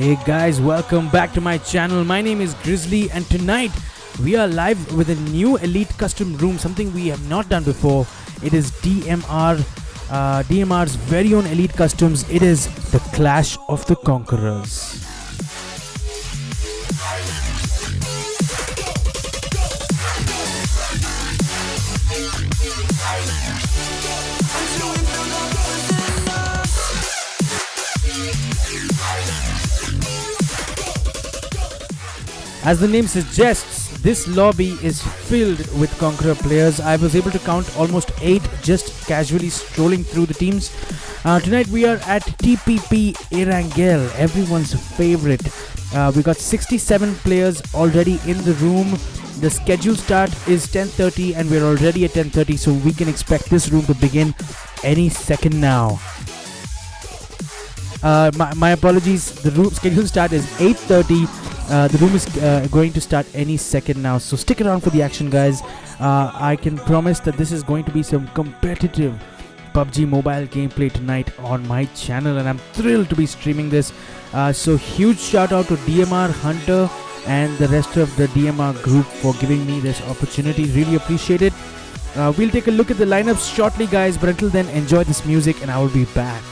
Hey guys, welcome back to my channel. My name is Grizzly and tonight we are live with a new Elite Custom Room, something we have not done before. It is DMR's very own Elite Customs. It is the Clash of the Conquerors. As the name suggests, this lobby is filled with Conqueror players. I was able to count almost 8 just casually strolling through the teams. Tonight we are at TPP Erangel, everyone's favorite. We got 67 players already in the room. The scheduled start is 10:30 and we're already at 10:30, so we can expect this room to begin any second now. My apologies, the room scheduled start is 8:30. The room is going to start any second now, so stick around for the action, guys. I can promise that this is going to be some competitive PUBG mobile gameplay tonight on my channel, and I'm thrilled to be streaming this. So huge shout out to DMR, Hunter and the rest of the DMR group for giving me this opportunity. Really appreciate it. We'll take a look at the lineups shortly, guys, but until then, enjoy this music and I will be back.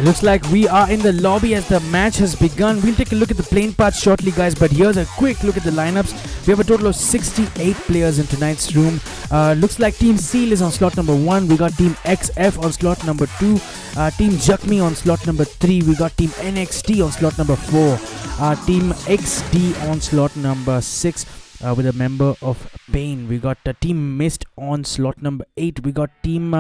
Looks like we are in the lobby as the match has begun. We'll take a look at the playing path shortly, guys, but here's a quick look at the lineups. We have a total of 68 players in tonight's room. Looks like Team Seal is on slot number 1. We got Team XF on slot number 2. Team Jakmi on slot number 3. We got Team NXT on slot number 4. Team XD on slot number 6. With a member of Pain. We got Team Mist on slot number 8. We got Team...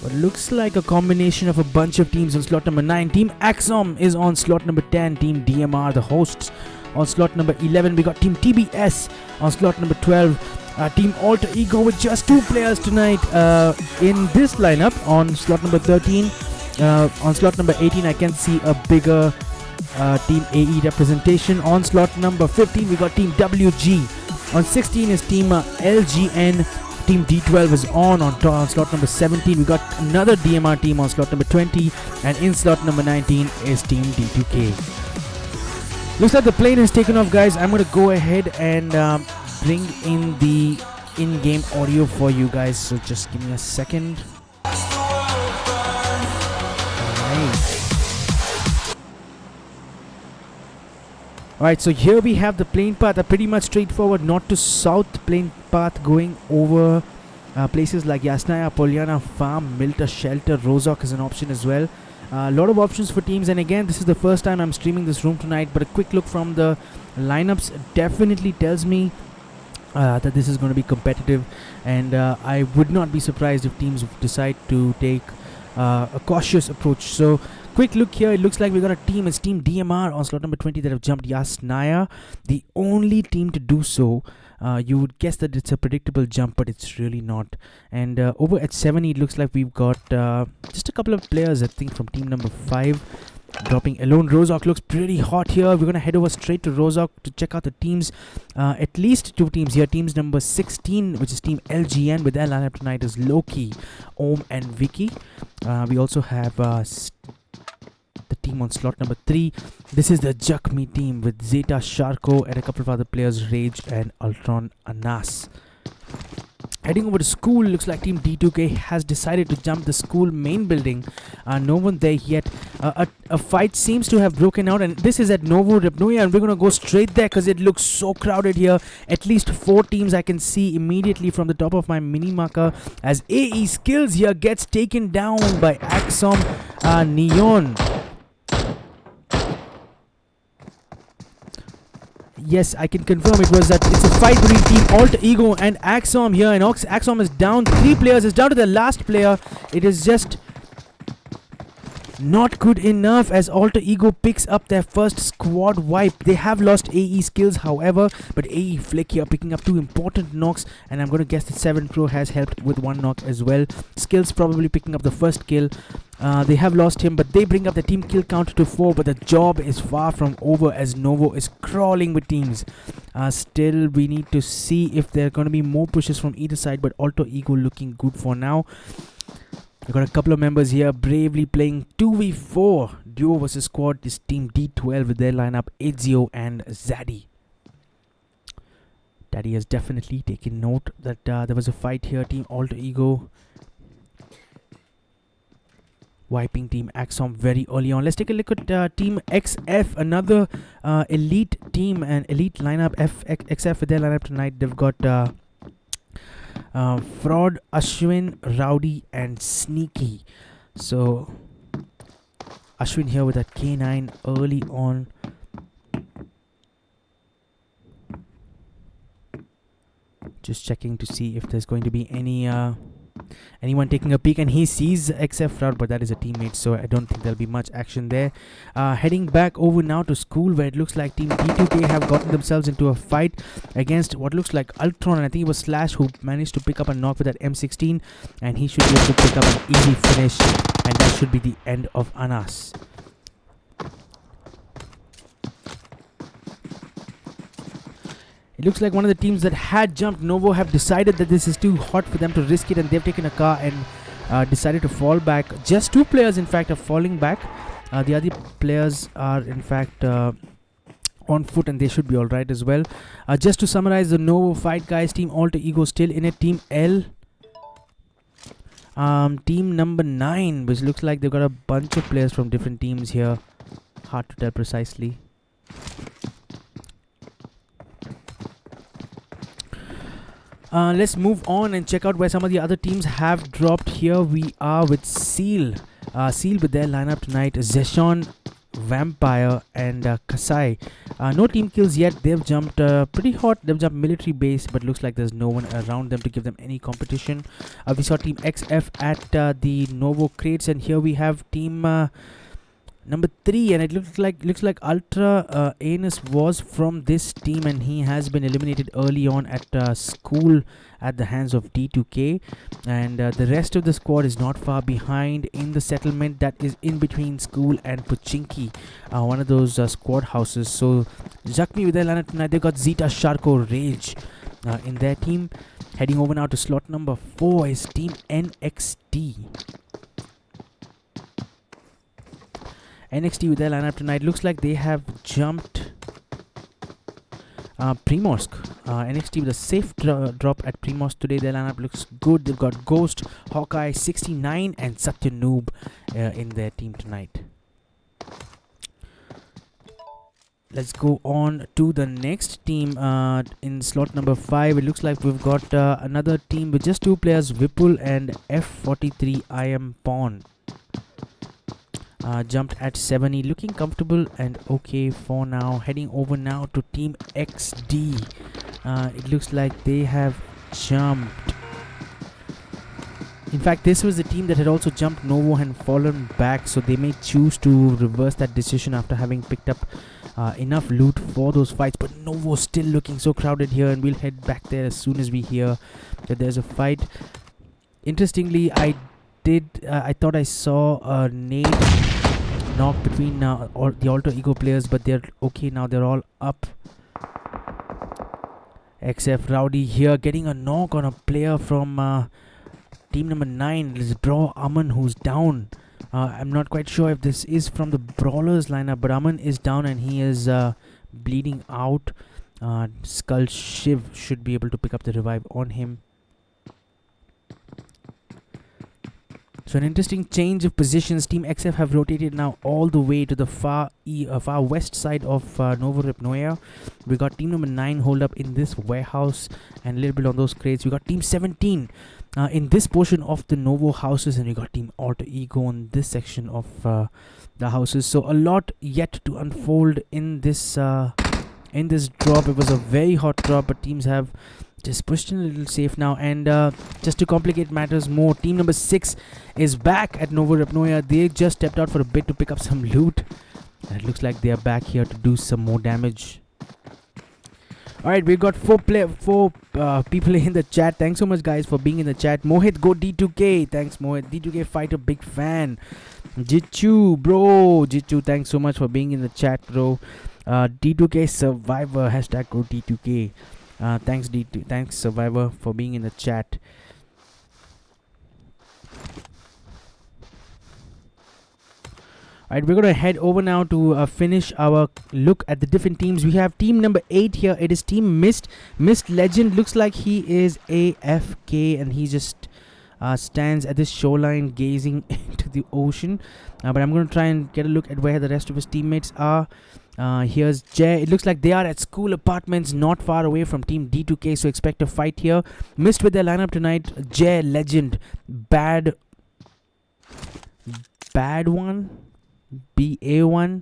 what looks like a combination of a bunch of teams on slot number 9. Team Axom is on slot number 10. Team DMR, the hosts, on slot number 11. We got Team TBS on slot number 12. Team Alter Ego with just 2 players tonight in this lineup on slot number 13. On slot number 18, I can see a bigger Team AE representation. On slot number 15, we got Team WG. On 16 is Team LGN. Team D12 is on slot number 17. We got another DMR team on slot number 20, and in slot number 19 is Team D2K. Looks like the plane is taken off, guys. I'm going to go ahead and bring in the in-game audio for you guys, so just give me a second. Alright, so here we have the plane path, a pretty much straightforward north to south plane path going over places like Yasnaya, Polyana, Farm, Milta, Shelter, Rozok is an option as well. A lot of options for teams, and again, this is the first time I'm streaming this room tonight, but a quick look from the lineups definitely tells me that this is going to be competitive, and I would not be surprised if teams decide to take a cautious approach. So quick look here, it looks like we got a team. It's Team DMR on slot number 20 that have jumped Yasnaya, the only team to do so. You would guess that it's a predictable jump, but it's really not. And over at 70, it looks like we've got just a couple of players, I think, from team number 5 dropping alone. Rozok looks pretty hot here. We're going to head over straight to Rozok to check out the teams. At least 2 teams here. Teams number 16, which is Team LGN, with their lineup tonight is Loki, Om and Vicky. We also have the team on slot number 3. This is the Jakmi team with Zeta Sharko and a couple of other players, Rage and Ultron Anas. Heading over to school, looks like Team D2K has decided to jump the school main building. No one there yet. A fight seems to have broken out, and this is at Novo Rybnoia, and we're going to go straight there because it looks so crowded here. At least 4 teams I can see immediately from the top of my mini marker as AE Skills here gets taken down by Axom Neon. Yes, I can confirm it was that it's a fight between Team Alter Ego and Axom here, and Axom is down 3 players, is down to the last player. It is just not good enough as Alter Ego picks up their first squad wipe. They have lost AE Skills, however, but AE Flick here picking up 2 important knocks, and I'm going to guess that 7 Pro has helped with 1 knock as well. Skills probably picking up the first kill. They have lost him, but they bring up the team kill count to 4, but the job is far from over as Novo is crawling with teams. Still, we need to see if there are going to be more pushes from either side, but Alter Ego looking good for now. We've got a couple of members here bravely playing 2v4 duo versus squad. This team D12 with their lineup Ezio and Zaddy. Daddy has definitely taken note that there was a fight here. Team Alter Ego wiping Team Axom very early on. Let's take a look at Team XF, another elite team and elite lineup. XF with their lineup tonight. They've got Fraud, Ashwin, Rowdy and Sneaky. So Ashwin here with that K9 early on. Just checking to see if there's going to be anyone taking a peek, and he sees XF Fraud, but that is a teammate, so I don't think there'll be much action there. Heading back over now to school, where it looks like Team D2K have gotten themselves into a fight against what looks like Ultron, and I think it was Slash who managed to pick up a knock with that M16, and he should be able to pick up an easy finish, and that should be the end of Anas. It looks like one of the teams that had jumped, Novo, have decided that this is too hot for them to risk it, and they've taken a car and decided to fall back. Just 2 players, in fact, are falling back. The other players are, in fact, on foot, and they should be alright as well. Just to summarize the Novo fight, guys, Team Alter Ego still in it. Team L, team number 9, which looks like they've got a bunch of players from different teams here. Hard to tell precisely. Let's move on and check out where some of the other teams have dropped. Here we are with Seal. Seal with their lineup tonight. Zeshon, Vampire and Kasai. No team kills yet. They've jumped pretty hot. They've jumped military base, but looks like there's no one around them to give them any competition. We saw Team XF at the Novo crates, and here we have Team number 3, and it looks like Ultra Anus was from this team, and he has been eliminated early on at school at the hands of D2K, and the rest of the squad is not far behind in the settlement that is in between school and Pochinki, one of those squad houses. So Jakmi with their lineup tonight. They've got Zeta Sharko Rage in their team. Heading over now to slot number 4 is Team NXT. NXT with their lineup tonight. Looks like they have jumped Primorsk. NXT with a safe drop at Primorsk today. Their lineup looks good. They've got Ghost, Hawkeye, 69 and Satyanoob in their team tonight. Let's go on to the next team in slot number 5. It looks like we've got another team with just 2 players, Vipul and F43 I am Pawn. Jumped at 70, looking comfortable and okay for now. Heading over now to Team XD. It looks like they have jumped. In fact, this was the team that had also jumped Novo and fallen back, so they may choose to reverse that decision after having picked up enough loot for those fights. But Novo still looking so crowded here, and we'll head back there as soon as we hear that there's a fight. Interestingly, I thought I saw a nade knock between the Alter Ego players, but they're okay now. They're all up. XF Rowdy here getting a knock on a player from team number 9. Let's draw Aman, who's down. I'm not quite sure if this is from the Brawlers lineup, but Aman is down and he is bleeding out. Skull Shiv should be able to pick up the revive on him. So an interesting change of positions. Team XF have rotated now all the way to the far west side of Novoripnoya. We got team number 9 hold up in this warehouse and a little bit on those crates. We got team 17 in this portion of the Novo houses, and we got team Alter Ego on this section of the houses. So a lot yet to unfold in this drop. It was a very hot drop, but teams have just pushed in a little safe now. And just to complicate matters more, team number 6 is back at Novoripnoya. They just stepped out for a bit to pick up some loot, and it looks like they are back here to do some more damage. Alright, we've got four people in the chat. Thanks so much, guys, for being in the chat. Mohit, go D2K. Thanks, Mohit. D2K Fighter, big fan. Jichu, bro. Jichu, thanks so much for being in the chat, bro. D2K Survivor, hashtag go D2K. Thanks Survivor for being in the chat. Alright, we're gonna head over now to finish our look at the different teams. We have team number 8 here. It is team Mist. Mist Legend looks like he is AFK and he just stands at this shoreline gazing into the ocean. But I'm gonna try and get a look at where the rest of his teammates are. Here's Jay. It looks like they are at school apartments not far away from team D2K, so expect a fight here. Missed with their lineup tonight. Jay Legend, Bad One, BA1,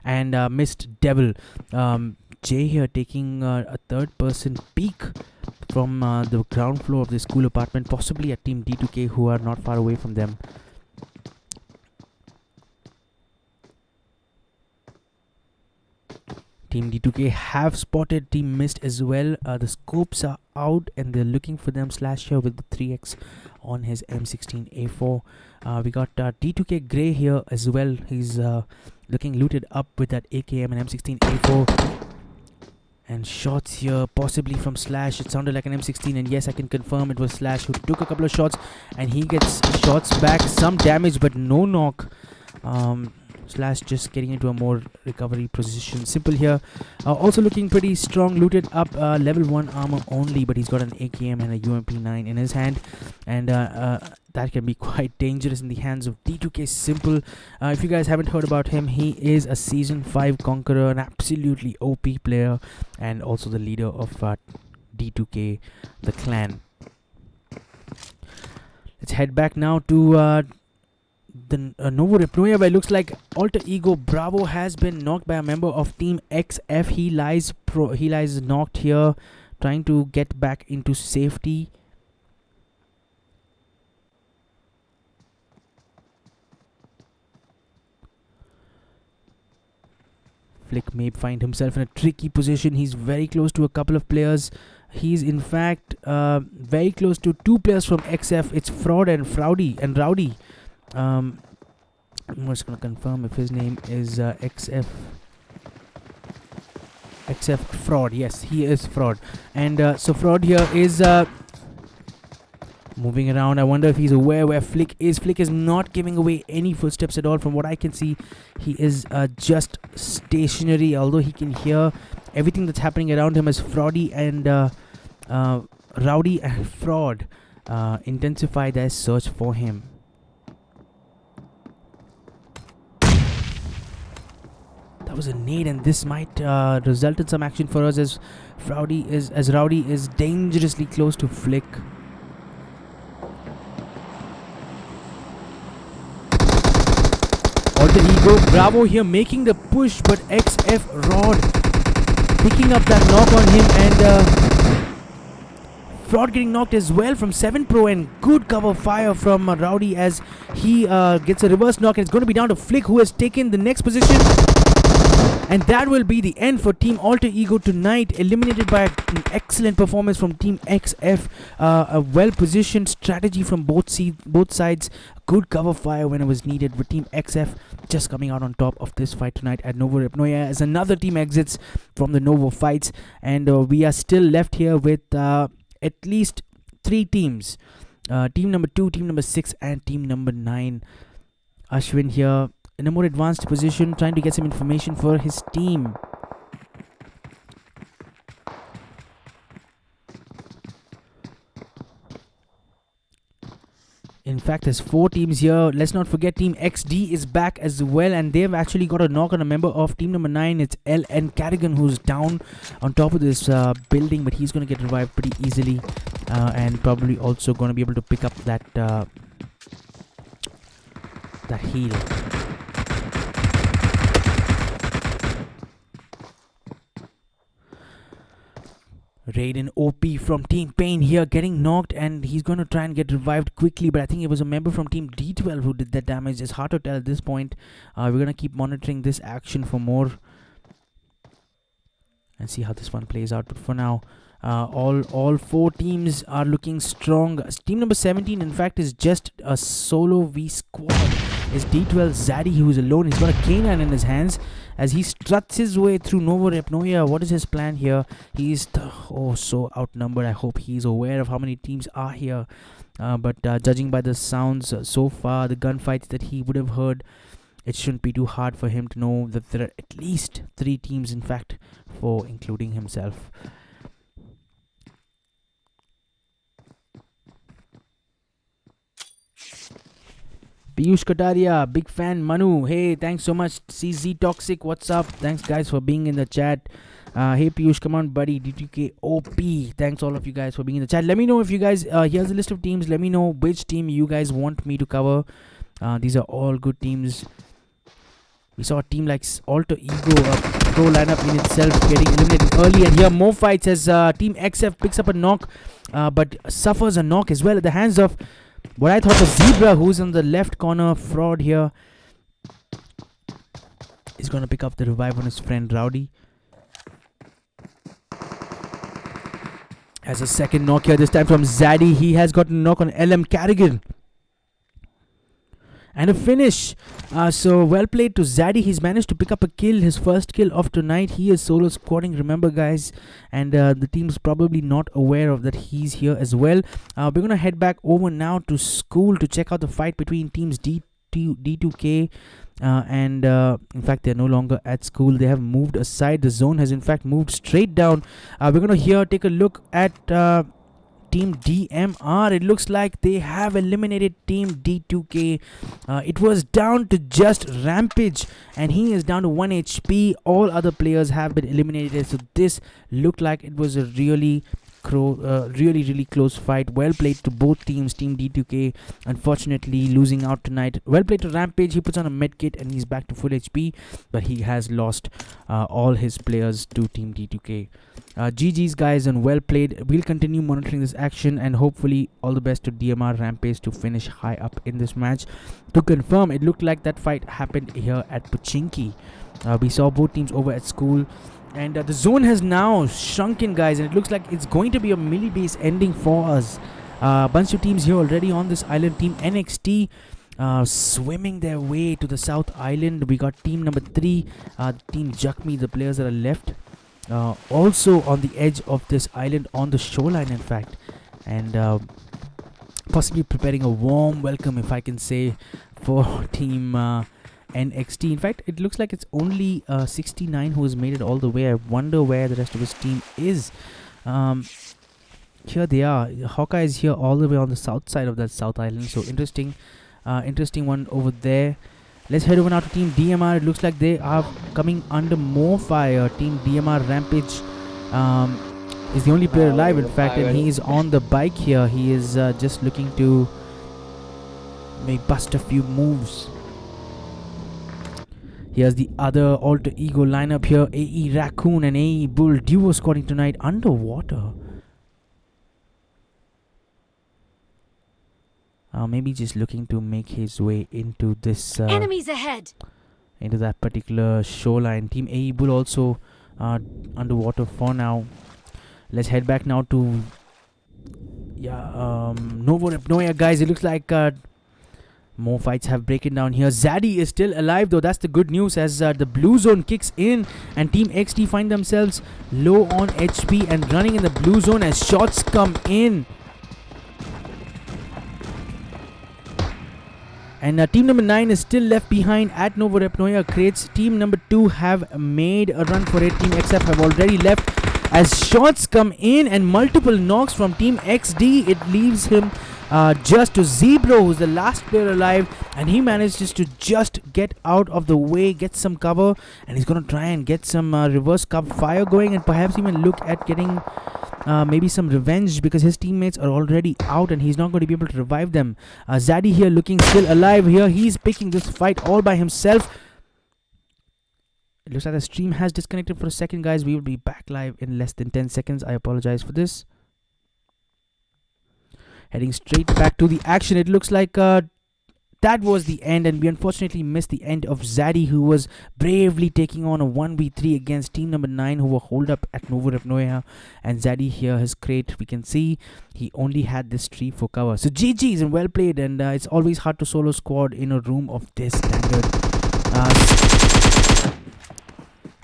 and Missed Devil. Jay here taking a third person peek from the ground floor of the school apartment, possibly at team D2K, who are not far away from them. Team D2K have spotted Team Mist as well. The scopes are out and they're looking for them. Slash here with the 3x on his M16A4. We got D2K Grey here as well. He's looking looted up with that AKM and M16A4. And shots here, possibly from Slash. It sounded like an M16, and yes, I can confirm it was Slash who took a couple of shots, and he gets shots back, some damage, but no knock. Slash just getting into a more recovery position. Simple here, also looking pretty strong, looted up, level 1 armor only, but he's got an AKM and a UMP9 in his hand, and that can be quite dangerous in the hands of D2K Simple. If you guys haven't heard about him, he is a season 5 Conqueror, an absolutely OP player, and also the leader of D2K, the clan. Let's head back now to the Novoripnoya, where it looks like Alter Ego Bravo has been knocked by a member of Team XF. He lies knocked here, trying to get back into safety. Flick may find himself in a tricky position. He's very close to a couple of players. He's in fact very close to 2 players from XF. It's Fraud and Rowdy. I'm just gonna confirm if his name is XF Fraud. Yes, he is Fraud, and so Fraud here is moving around. I wonder if he's aware where Flick is. Flick is not giving away any footsteps at all. From what I can see, he is just stationary, although he can hear everything that's happening around him as Fraudy and Rowdy and Fraud intensify their search for him. That was a nade, and this might result in some action for us as Rowdy is dangerously close to Flick. Alter Ego Bravo here making the push, but XF Rod picking up that knock on him, and Fraud getting knocked as well from 7 Pro, and good cover fire from Rowdy as he gets a reverse knock, and it's going to be down to Flick, who has taken the next position. And that will be the end for Team Alter Ego tonight, eliminated by an excellent performance from Team XF. A well-positioned strategy from both sides. Good cover fire when it was needed, with Team XF just coming out on top of this fight tonight at Novoripnoya as another team exits from the Novo fights. And we are still left here with at least 3 teams. Team number 2, team number 6, and team number 9. Ashwin here in a more advanced position, trying to get some information for his team. In fact, there's 4 teams here. Let's not forget Team XD is back as well, and they've actually got a knock on a member of Team number 9. It's L.N. Carrigan, who's down on top of this building, but he's going to get revived pretty easily, and probably also going to be able to pick up that heal. Raiden OP from Team Pain here getting knocked, and he's going to try and get revived quickly, but I think it was a member from Team D12 who did that damage. It's hard to tell at this point. We're going to keep monitoring this action for more and see how this one plays out, but for now all 4 teams are looking strong. Team number 17 in fact is just a solo V squad. It's D12 Zaddy who's alone. He's got a K9 in his hands as he struts his way through Novo Repnoya. What is his plan here? He's so outnumbered. I hope he's aware of how many teams are here, but judging by the sounds so far, the gunfights that he would have heard, it shouldn't be too hard for him to know that there are at least 3 teams, in fact, 4 including himself. Piyush Kataria, big fan. Manu, hey, thanks so much. CZ Toxic, what's up? Thanks guys for being in the chat. Hey Piyush, come on buddy. D2K OP, thanks all of you guys for being in the chat. Let me know if you guys, here's a list of teams. Let me know which team you guys want me to cover. These are all good teams. We saw a team like Alter Ego, a pro lineup in itself, getting eliminated early, and here more fights as Team XF picks up a knock, but suffers a knock as well at the hands of what I thought was Zebra, who's in the left corner. Fraud here. He's going to pick up the revive on his friend Rowdy. Has a second knock here, this time from Zaddy. He has got a knock on LM Carrigan. And a finish. So well played to Zaddy. He's managed to pick up a kill, his first kill of tonight. He is solo squatting, remember guys, and the team's probably not aware of that he's here as well. We're gonna head back over now to school to check out the fight between teams D2K and in fact they're no longer at school. They have moved aside. The zone has in fact moved straight down. We're gonna take a look at Team DMR. It looks like they have eliminated Team D2K. It was down to just Rampage, and he is down to 1 HP. All other players have been eliminated, so this looked like it was a really close fight. Well played to both teams. Team D2K unfortunately losing out tonight. Well played to Rampage. He puts on a medkit and he's back to full HP, but he has lost all his players to Team D2K. GG's guys, and well played. We'll continue monitoring this action, and hopefully all the best to DMR Rampage to finish high up in this match. To confirm, it looked like that fight happened here at Pochinki. We saw both teams over at school, and the zone has now shrunken guys, and it looks like it's going to be a melee base ending for us. A bunch of teams here already on this island. Team NXT swimming their way to the South Island. We got team number 3, Team Jakmi, the players that are left, also on the edge of this island, on the shoreline in fact, and possibly preparing a warm welcome, if I can say, for Team NXT. In fact, it looks like it's only 69 who has made it all the way. I wonder where the rest of his team is. Here they are. Hawkeye is here all the way on the south side of that South Island, so interesting one over there. Let's head over now to Team DMR. It looks like they are coming under more fire. Team DMR Rampage is the only player alive, in fact, and he is on the bike here. He is just looking to maybe bust a few moves. Here's the other Alter Ego lineup here. AE Raccoon and AE Bull duo squatting tonight underwater. Maybe just looking to make his way into this enemies ahead, into that particular shoreline. Team AE Bull also underwater for now. Let's head back now to Novo Repnoya, guys. It looks like more fights have broken down here. Zaddy is still alive though. That's the good news, as the blue zone kicks in and Team XT find themselves low on HP and running in the blue zone as shots come in. And team number 9 is still left behind at Novorepnoya crates. Team number 2 have made a run for it. Team XF have already left as shots come in and multiple knocks from Team XD. It leaves him just to Zebro, who's the last player alive, and he manages to just get out of the way, get some cover, and he's going to try and get some reverse cover fire going, and perhaps even look at getting maybe some revenge, because his teammates are already out and he's not going to be able to revive them. Zaddy here looking still alive here. He's picking this fight all by himself. It looks like the stream has disconnected for a second, guys. We will be back live in less than 10 seconds. I apologize for this. Heading straight back to the action. It looks like that was the end, and we unfortunately missed the end of Zaddy, who was bravely taking on a 1v3 against team number 9, who were holed up at Novorepnoya. And Zaddy here, his crate, we can see he only had this tree for cover. So GG's and well played, and it's always hard to solo squad in a room of this standard.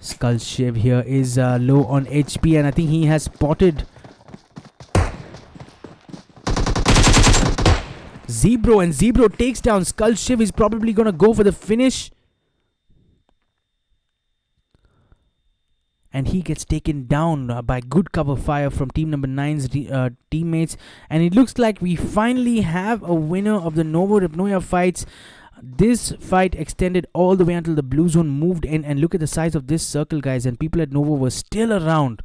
Skull Shiv here is low on HP, and I think he has spotted Zebro, and Zebro takes down Skull Shiv. He's probably gonna go for the finish, and he gets taken down by good cover fire from team number 9's teammates. And it looks like we finally have a winner of the Novorepnoya fights. This fight extended all the way until the blue zone moved in, and look at the size of this circle, guys, and people at Novo were still around.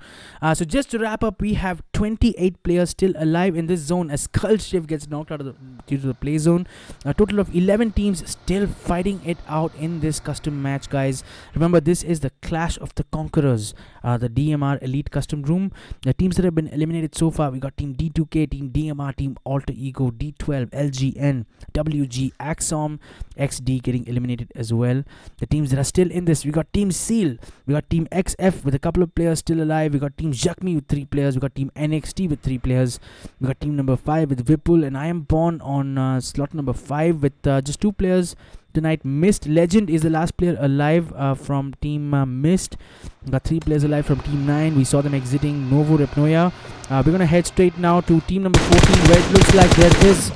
So just to wrap up, we have 28 players still alive in this zone as Skull Shiv gets knocked out of due to the play zone. A total of 11 teams still fighting it out in this custom match, guys. Remember, this is the Clash of the Conquerors, the DMR Elite Custom Room. The teams that have been eliminated so far, we got Team D2K, Team DMR, Team Alter Ego, D12, LGN, WG, Axom, XD getting eliminated as well. The teams that are still in this, we got Team Seal, we got Team XF with a couple of players still alive, we got Team Jakmi with 3 players, we got Team NXT with 3 players, we got Team number 5 with Vipul, and I am born on slot number 5 with just 2 players tonight. Mist Legend is the last player alive from Team Mist. We got 3 players alive from Team 9. We saw them exiting Novorepnoya. We're gonna head straight now to Team number 14, where it looks like there is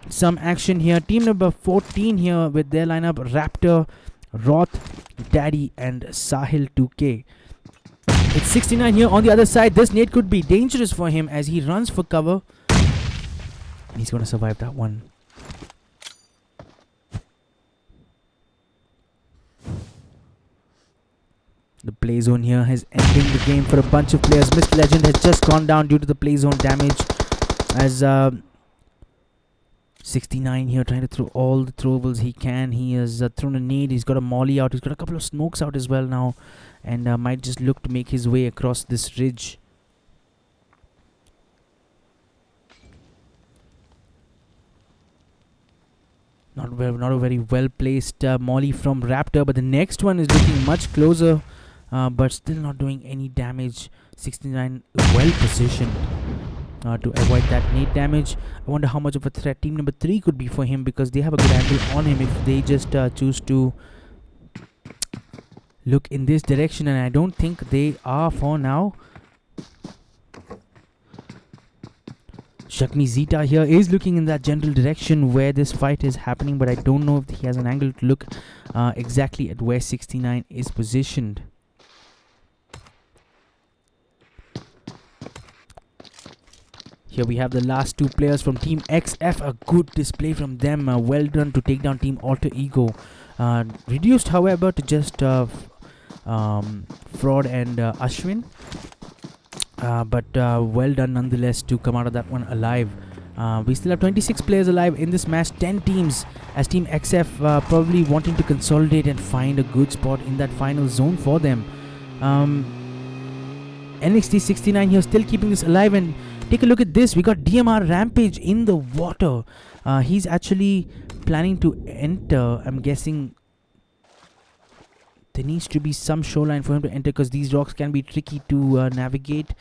some action here. Team number 14 here with their lineup: Raptor, Roth, Daddy, and Sahil 2K. It's 69 here on the other side. This nade could be dangerous for him as he runs for cover. And he's going to survive that one. The play zone here has ending the game for a bunch of players. Mist Legend has just gone down due to the play zone damage, as 69 here trying to throw all the throwables he can. He has thrown a nade, he's got a molly out, he's got a couple of smokes out as well now, and might just look to make his way across this ridge. Not a very well placed molly from Raptor, but the next one is looking much closer, but still not doing any damage. 69 well positioned to avoid that nade damage. I wonder how much of a threat team number 3 could be for him, because they have a good angle on him if they just choose to look in this direction, and I don't think they are for now. Shakmi Zeta here is looking in that general direction where this fight is happening, but I don't know if he has an angle to look exactly at where 69 is positioned. Here we have the last 2 players from Team XF. A good display from them. Well done to take down Team Alter Ego. Reduced, however, to just Fraud and Ashwin. But well done nonetheless to come out of that one alive. We still have 26 players alive in this match. 10 teams as Team XF probably wanting to consolidate and find a good spot in that final zone for them. NXT 69 here still keeping this alive, and take a look at this. We got DMR Rampage in the water. He's actually planning to enter. I'm guessing there needs to be some shoreline for him to enter, because these rocks can be tricky to navigate.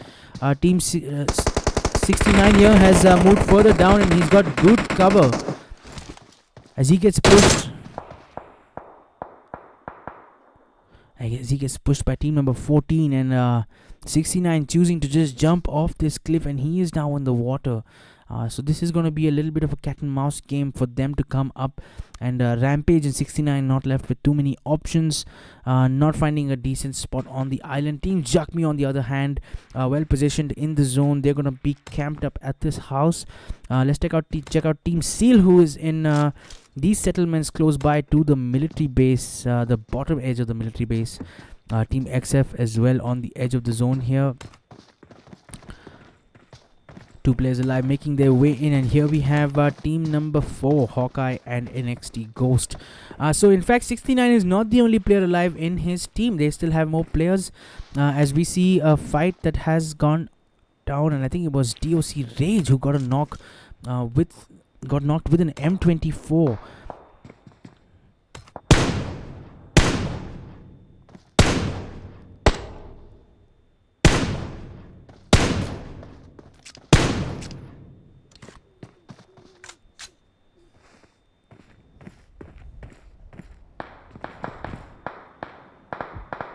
Team 69 here has moved further down, and he's got good cover as he gets pushed. As he gets pushed by team number 14, and 69 choosing to just jump off this cliff, and he is now in the water. So this is going to be a little bit of a cat and mouse game for them to come up and rampage in 69, not left with too many options, not finding a decent spot on the island. Team Jakmi, on the other hand, well positioned in the zone. They're going to be camped up at this house. Let's check out Team Seal, who is in these settlements close by to the military base, the bottom edge of the military base. Team XF as well on the edge of the zone here. 2 players alive making their way in, and here we have team number 4, Hawkeye and NXT Ghost. So in fact 69 is not the only player alive in his team. They still have more players, as we see a fight that has gone down, and I think it was DOC Rage who got a knock got knocked with an M24.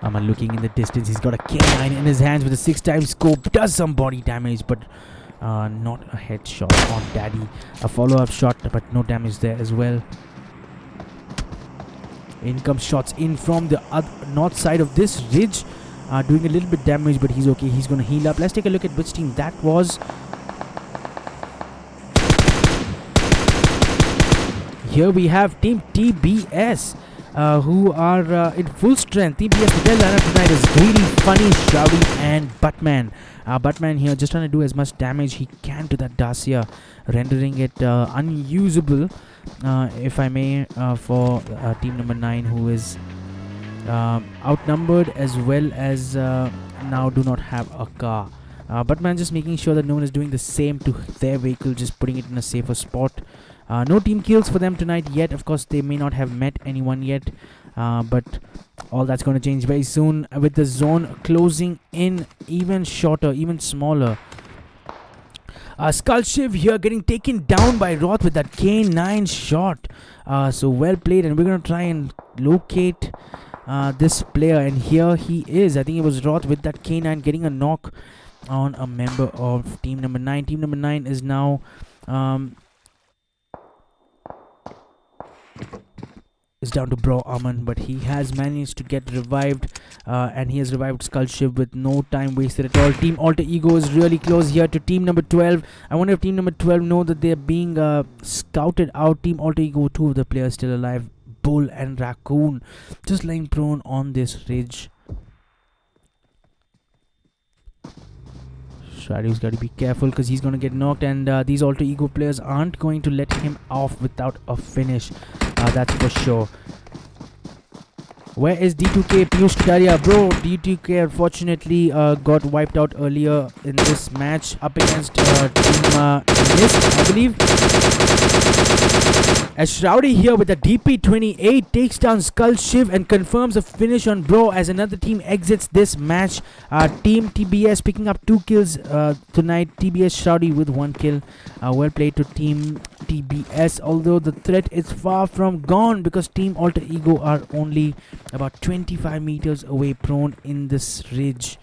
Aman looking in the distance. He's got a K9 in his hands with a 6x scope. Does some body damage, but not a headshot on Daddy. A follow-up shot, but no damage there as well. In comes shots in from the north side of this ridge. Doing a little bit damage, but he's okay. He's going to heal up. Let's take a look at which team that was. Here we have Team TBS, who are in full strength. TBS, the lineup tonight is Greedy, Funny, Shouty, and Buttman. Buttman here just trying to do as much damage he can to that Dacia, rendering it unusable, if I may, for team number 9, who is outnumbered as well as now do not have a car. Buttman just making sure that no one is doing the same to their vehicle, just putting it in a safer spot. No team kills for them tonight yet. Of course, they may not have met anyone yet, but all that's going to change very soon with the zone closing in even shorter, even smaller. Skull Shiv here getting taken down by Roth with that K9 shot. So well played, and we're going to try and locate this player, and here he is. I think it was Roth with that K9 getting a knock on a member of team number 9. Team number 9 is now is down to Bro Aman, but he has managed to get revived, and he has revived Skull Shiv with no time wasted at all. Team Alter Ego is really close here to team number 12. I wonder if team number 12 know that they're being scouted out. Team Alter Ego, 2 of the players still alive, Bull and Raccoon, just lying prone on this ridge. Shadow's got to be careful because he's going to get knocked, and these Alter Ego players aren't going to let him off without a finish. That's for sure. Where is D2K Piyush Kataria? Bro, D2K unfortunately got wiped out earlier in this match up against Team Mist, I believe. As Shroudy here with a DP28 takes down Skull Shiv and confirms a finish on Bro as another team exits this match. Team TBS picking up 2 kills tonight. TBS Shroudy with 1 kill. Well played to Team TBS, although the threat is far from gone because Team Alter Ego are only about 25 meters away, prone in this ridge.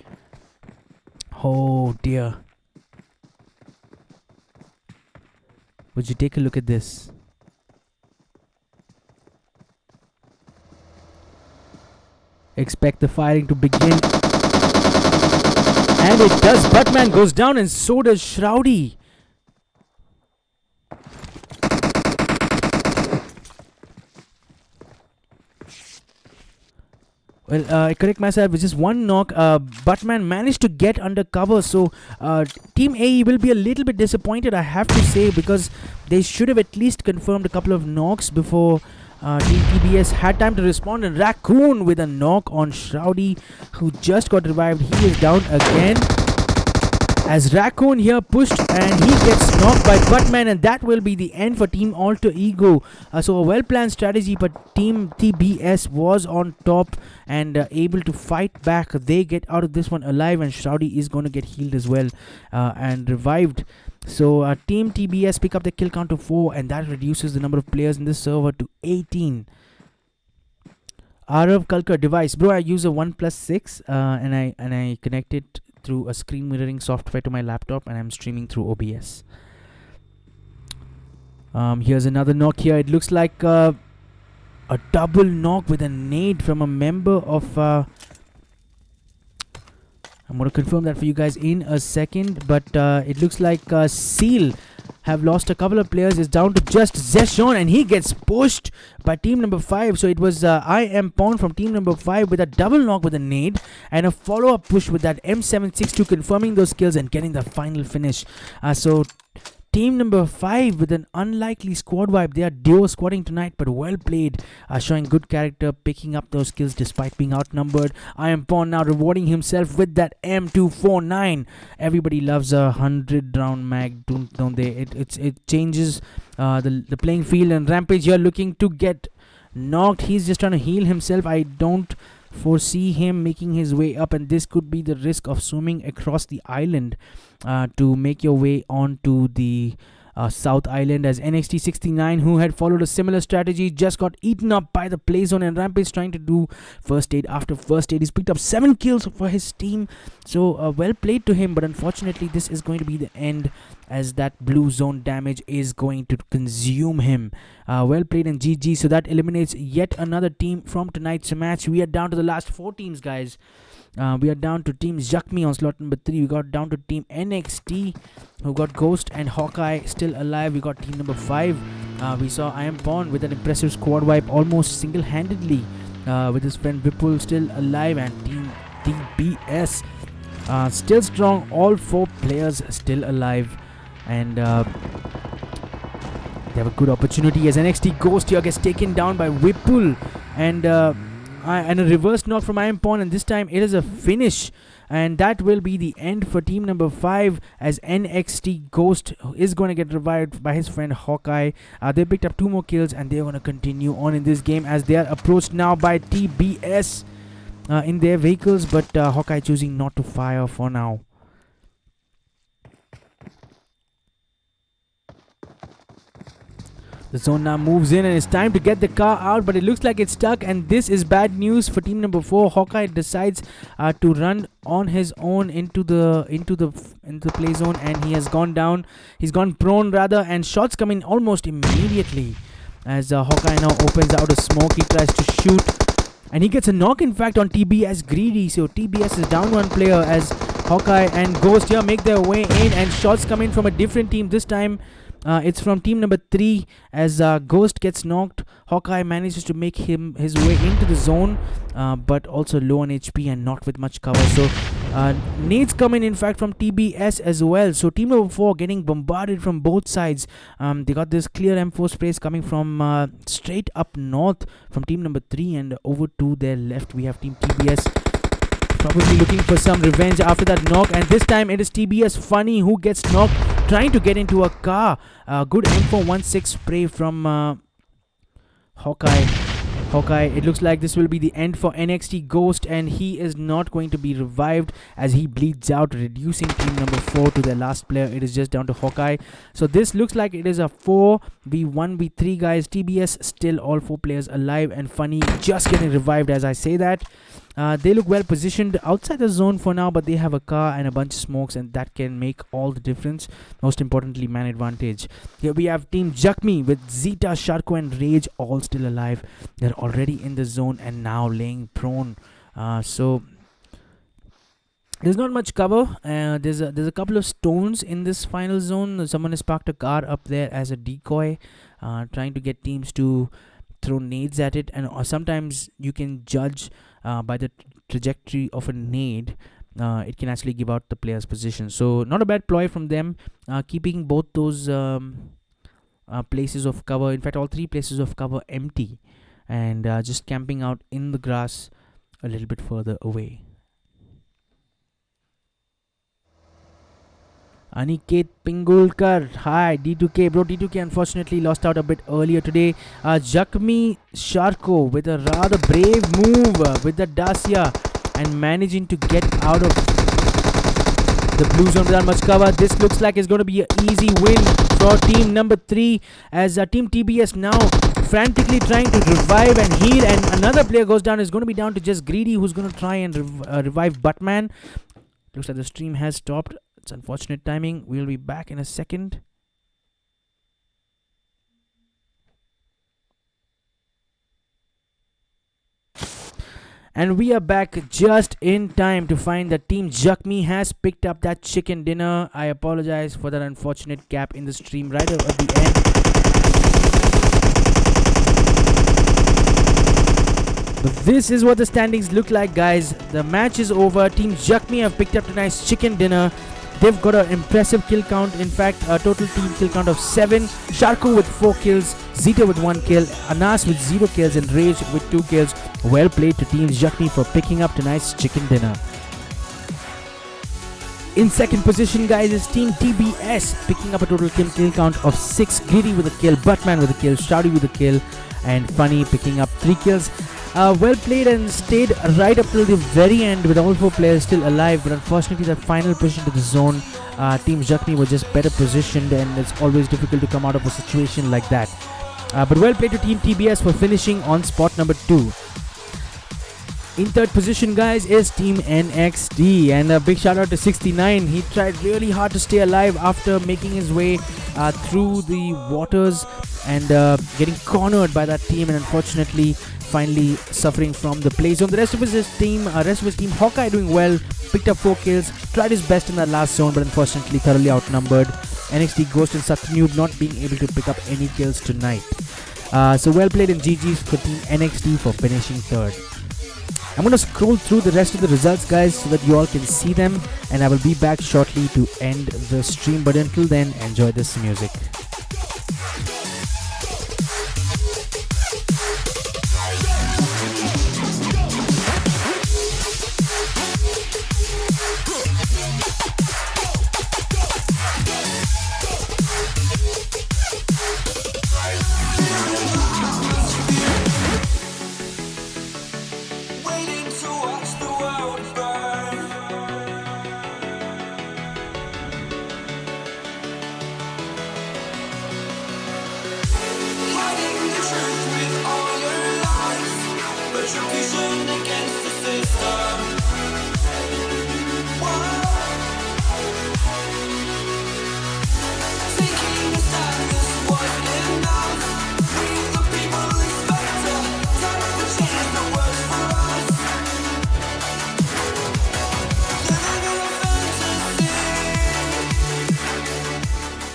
Oh dear. Would you take a look at this? Expect the firing to begin, and it does. Buttman goes down, and so does Shroudy. Well, I correct myself, with just 1 knock, Buttman managed to get under cover, so Team AE will be a little bit disappointed, I have to say, because they should have at least confirmed a couple of knocks before Team TBS had time to respond, and Raccoon with a knock on Shroudy, who just got revived. He is down again. As Raccoon here pushed, and he gets knocked by Buttman, and that will be the end for Team Alter Ego. So a well-planned strategy, but Team TBS was on top and able to fight back. They get out of this one alive, and Shroudy is going to get healed as well and revived. So Team TBS pick up the kill count to 4, and that reduces the number of players in this server to 18. Arav Kalkar device, bro. I use a OnePlus 6 and I connect it through a screen mirroring software to my laptop, and I'm streaming through OBS. Here's another knock here. It looks like a double knock with a nade from a member of... I'm going to confirm that for you guys in a second. But it looks like Seal have lost a couple of players. It's down to just Zeshon, and he gets pushed by team number 5. So it was I Am Pawn from team number 5 with a double knock with a nade and a follow-up push with that M762, confirming those kills and getting the final finish. So team number 5 with an unlikely squad vibe. They are duo squatting tonight, but well played, showing good character, picking up those kills despite being outnumbered. I Am Pawn now rewarding himself with that M249. Everybody loves a 100-round mag, don't they? It changes the playing field. And Rampage here looking to get knocked. He's just trying to heal himself. I don't foresee him making his way up, and this could be the risk of swimming across the island to make your way onto the South Island, as NXT69, who had followed a similar strategy, just got eaten up by the play zone, and Rampage trying to do first aid after first aid. He's picked up 7 kills for his team, so well played to him, but unfortunately this is going to be the end, as that blue zone damage is going to consume him. Well played and GG. So that eliminates yet another team from tonight's match. We are down to the last 4 teams, guys. We are down to Team Jakmi on slot number 3. We got down to Team NXT, who got Ghost and Hawkeye still alive. We got Team number 5. We saw I Am Pawn with an impressive squad wipe, almost single-handedly, with his friend Vipul still alive, and Team TBS still strong. All 4 players still alive, and they have a good opportunity as NXT Ghost here gets taken down by Vipul, and a reverse knock from I Am Pawn, and this time it is a finish, and that will be the end for team number 5, as NXT Ghost is going to get revived by his friend Hawkeye. They picked up 2 more kills, and they're going to continue on in this game, as they are approached now by TBS in their vehicles, but Hawkeye choosing not to fire for now. The zone now moves in, and it's time to get the car out, but it looks like it's stuck, and this is bad news for team number 4. Hawkeye decides to run on his own into the play zone, and he has gone down. He's gone prone rather, and shots come in almost immediately as Hawkeye now opens out a smoke. He tries to shoot, and he gets a knock, in fact, on TBS Greedy. So TBS is down 1 player as Hawkeye and Ghost here make their way in, and shots come in from a different team. This time it's from team number 3, as Ghost gets knocked. Hawkeye manages to make his way into the zone, but also low on HP and not with much cover. So nades come in fact, from TBS as well. So team number 4 getting bombarded from both sides. They got this clear M4 sprays coming from straight up north from team number 3, and over to their left we have team TBS, probably looking for some revenge after that knock, and this time it is TBS Funny who gets knocked, trying to get into a car. Good M416 spray from Hawkeye. It looks like this will be the end for NXT Ghost, and he is not going to be revived as he bleeds out, reducing team number 4 to their last player. It is just down to Hawkeye. So this looks like it is a 4v1v3, guys. TBS still all 4 players alive, and Funny just getting revived as I say that. They look well positioned outside the zone for now, but they have a car and a bunch of smokes, and that can make all the difference. Most importantly, man advantage. Here we have Team Jakmi with Zeta, Sharko and Rage all still alive. They're already in the zone and now laying prone. So there's not much cover. There's a couple of stones in this final zone. Someone has parked a car up there as a decoy, trying to get teams to throw nades at it, and sometimes you can judge by the trajectory of a nade. It can actually give out the player's position. So not a bad ploy from them, keeping both those places of cover, in fact all 3 places of cover, empty, and just camping out in the grass a little bit further away. Aniket Pingulkar, hi D2K bro. D2K unfortunately lost out a bit earlier today. Jakmi Sharko with a rather brave move with the Dacia, and managing to get out of the blue zone without much cover. This looks like it's going to be an easy win for team number 3, as team TBS now frantically trying to revive and heal, and another player goes down. Is going to be down to just Greedy, who's going to try and revive Buttman. Looks like the stream has stopped. It's unfortunate timing. We'll be back in a second. And we are back just in time to find that Team Jakmi has picked up that chicken dinner. I apologize for that unfortunate gap in the stream right at the end. But this is what the standings look like, guys. The match is over. Team Jakmi have picked up a nice chicken dinner. They've got an impressive kill count. In fact, a total team kill count of 7. Sharko with 4 kills, Zeta with 1 kill, Anas with 0 kills, and Rage with 2 kills. Well played to Team Jakmi for picking up tonight's chicken dinner. In second position, guys, is Team TBS, picking up a total kill count of 6. Giri with a kill, Buttman with a kill, Shadi with a kill, and Funny picking up 3 kills. Well played and stayed right up till the very end with all 4 players still alive, but unfortunately that final push into the zone, Team Jakmi were just better positioned, and it's always difficult to come out of a situation like that. But well played to Team TBS for finishing on spot number 2. In third position, guys, is Team NXT, and a big shout out to 69. He tried really hard to stay alive after making his way through the waters and getting cornered by that team, and unfortunately finally suffering from the play zone. The rest of his team, Hawkeye doing well, picked up 4 kills, tried his best in that last zone, but unfortunately thoroughly outnumbered. NXT Ghost and Satnube not being able to pick up any kills tonight. So well played and GG's for Team NXT for finishing third. I'm going to scroll through the rest of the results, guys, so that you all can see them, and I will be back shortly to end the stream. But until then, enjoy this music.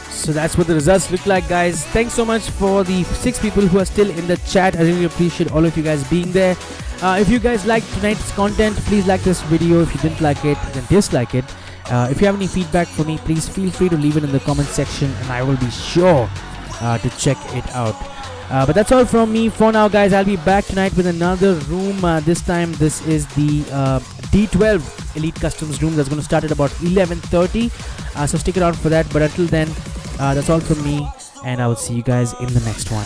So that's what the results look like, guys. Thanks so much for the 6 people who are still in the chat. I really appreciate all of you guys being there. If you guys liked tonight's content, please like this video. If you didn't like it, then dislike it. If you have any feedback for me, please feel free to leave it in the comment section, and I will be sure to check it out. But that's all from me for now, guys. I'll be back tonight with another room. This time this is the D12 Elite Customs room that's going to start at about 11:30. So stick around for that. But until then, that's all from me, and I will see you guys in the next one.